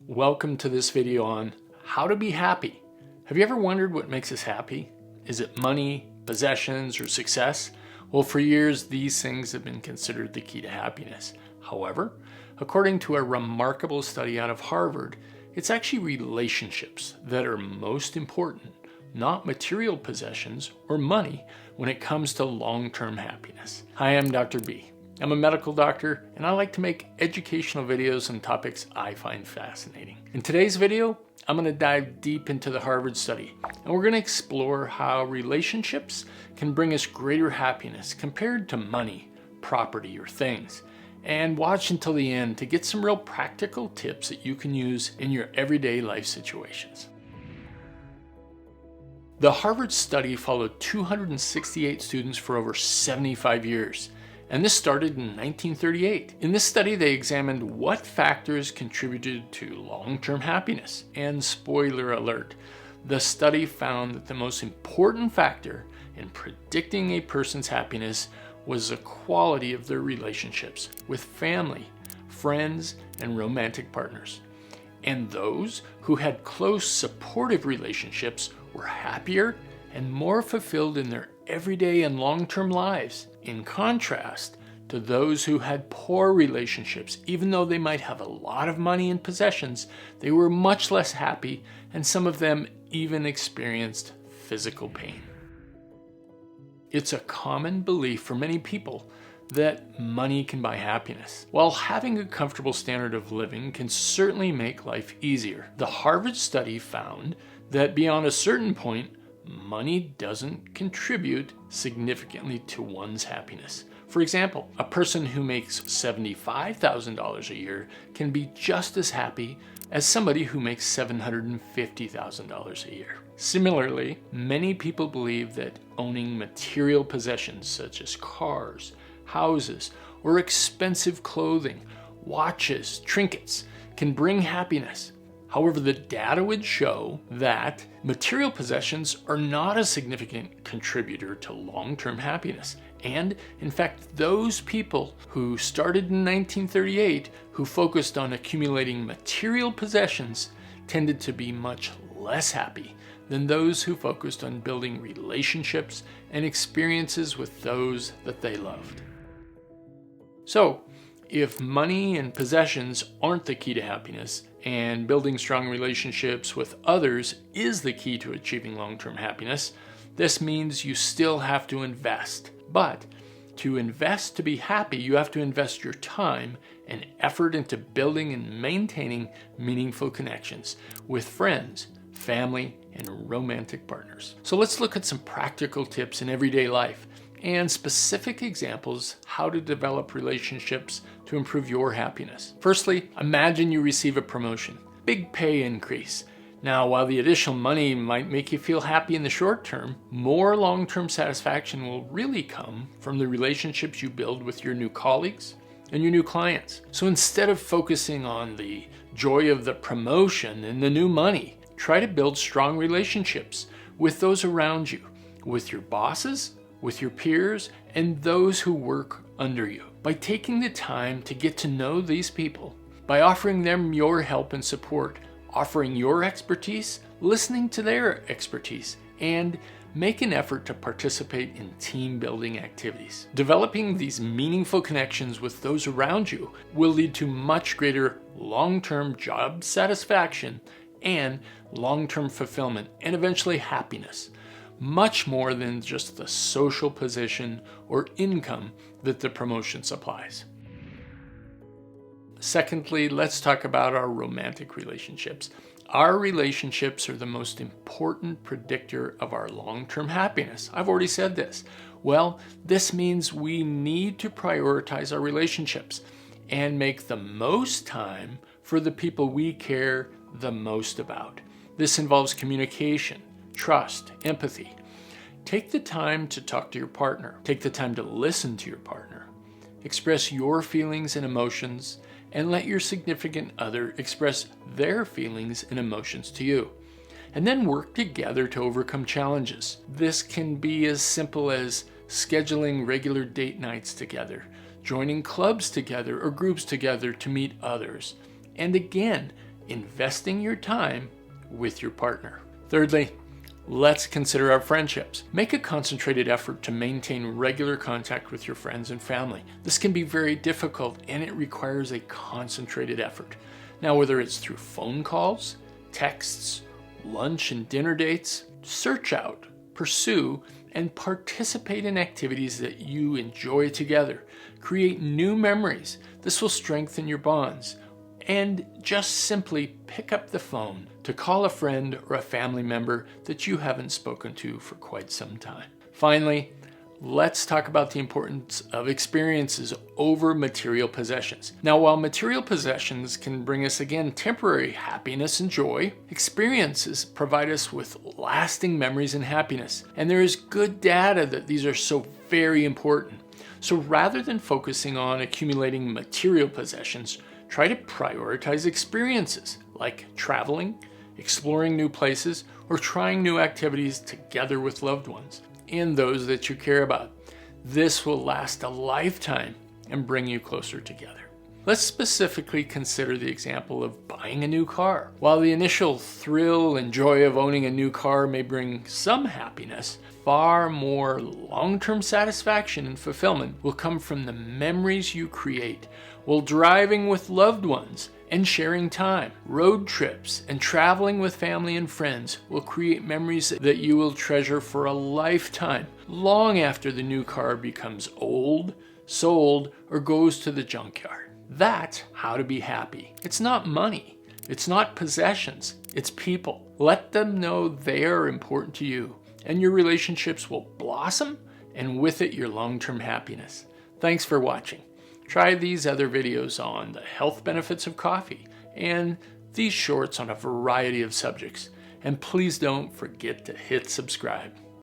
Welcome to this video on how to be happy. Have you ever wondered what makes us happy? Is it money, possessions, or success? Well, for years, these things have been considered the key to happiness. However, according to a remarkable study out of Harvard, it's actually relationships that are most important, not material possessions or money when it comes to long-term happiness. Hi, I'm Dr. B. I'm a medical doctor, and I like to make educational videos on topics I find fascinating. In today's video, I'm going to dive deep into the Harvard study, and we're going to explore how relationships can bring us greater happiness compared to money, property, or things. And watch until the end to get some real practical tips that you can use in your everyday life situations. The Harvard study followed 268 students for over 75 years. And this started in 1938. In this study, they examined what factors contributed to long-term happiness. And spoiler alert, the study found that the most important factor in predicting a person's happiness was the quality of their relationships with family, friends, and romantic partners. And those who had close, supportive relationships were happier and more fulfilled in their everyday and long-term lives, in contrast to those who had poor relationships. Even though they might have a lot of money and possessions, they were much less happy, and some of them even experienced physical pain. It's a common belief for many people that money can buy happiness. While having a comfortable standard of living can certainly make life easier, the Harvard study found that beyond a certain point, money doesn't contribute significantly to one's happiness. For example, a person who makes $75,000 a year can be just as happy as somebody who makes $750,000 a year. Similarly, many people believe that owning material possessions such as cars, houses, or expensive clothing, watches, trinkets can bring happiness. However, the data would show that material possessions are not a significant contributor to long-term happiness. And in fact, those people who started in 1938, who focused on accumulating material possessions, tended to be much less happy than those who focused on building relationships and experiences with those that they loved. So, if money and possessions aren't the key to happiness, and building strong relationships with others is the key to achieving long-term happiness, this means you still have to invest. But to invest to be happy, you have to invest your time and effort into building and maintaining meaningful connections with friends, family, and romantic partners. So let's look at some practical tips in everyday life and specific examples how to develop relationships to improve your happiness. Firstly, imagine you receive a promotion, big pay increase. Now, while the additional money might make you feel happy in the short term, more long-term satisfaction will really come from the relationships you build with your new colleagues and your new clients. So instead of focusing on the joy of the promotion and the new money, try to build strong relationships with those around you, with your bosses, with your peers, and those who work under you. By taking the time to get to know these people, by offering them your help and support, offering your expertise, listening to their expertise, and make an effort to participate in team building activities. Developing these meaningful connections with those around you will lead to much greater long-term job satisfaction and long-term fulfillment and eventually happiness. Much more than just the social position or income that the promotion supplies. Secondly, let's talk about our romantic relationships. Our relationships are the most important predictor of our long-term happiness. I've already said this. Well, this means we need to prioritize our relationships and make the most time for the people we care the most about. This involves communication, trust, empathy. Take the time to talk to your partner. Take the time to listen to your partner. Express your feelings and emotions, and let your significant other express their feelings and emotions to you. And then work together to overcome challenges. This can be as simple as scheduling regular date nights together, joining clubs together or groups together to meet others, and again, investing your time with your partner. Thirdly, let's consider our friendships. Make a concentrated effort to maintain regular contact with your friends and family. This can be very difficult and it requires a concentrated effort. Now, whether it's through phone calls, texts, lunch and dinner dates, search out, pursue, and participate in activities that you enjoy together. Create new memories. This will strengthen your bonds. And just simply pick up the phone to call a friend or a family member that you haven't spoken to for quite some time. Finally, let's talk about the importance of experiences over material possessions. Now, while material possessions can bring us again temporary happiness and joy, experiences provide us with lasting memories and happiness. And there is good data that these are so very important. So rather than focusing on accumulating material possessions, try to prioritize experiences like traveling, exploring new places, or trying new activities together with loved ones and those that you care about. This will last a lifetime and bring you closer together. Let's specifically consider the example of buying a new car. While the initial thrill and joy of owning a new car may bring some happiness, far more long-term satisfaction and fulfillment will come from the memories you create while driving with loved ones and sharing time. Road trips and traveling with family and friends will create memories that you will treasure for a lifetime, long after the new car becomes old, sold, or goes to the junkyard. That's how to be happy. It's not money. It's not possessions. It's people. Let them know they are important to you, and your relationships will blossom, and with it, your long-term happiness. Thanks for watching. Try these other videos on the health benefits of coffee and these shorts on a variety of subjects. And please don't forget to hit subscribe.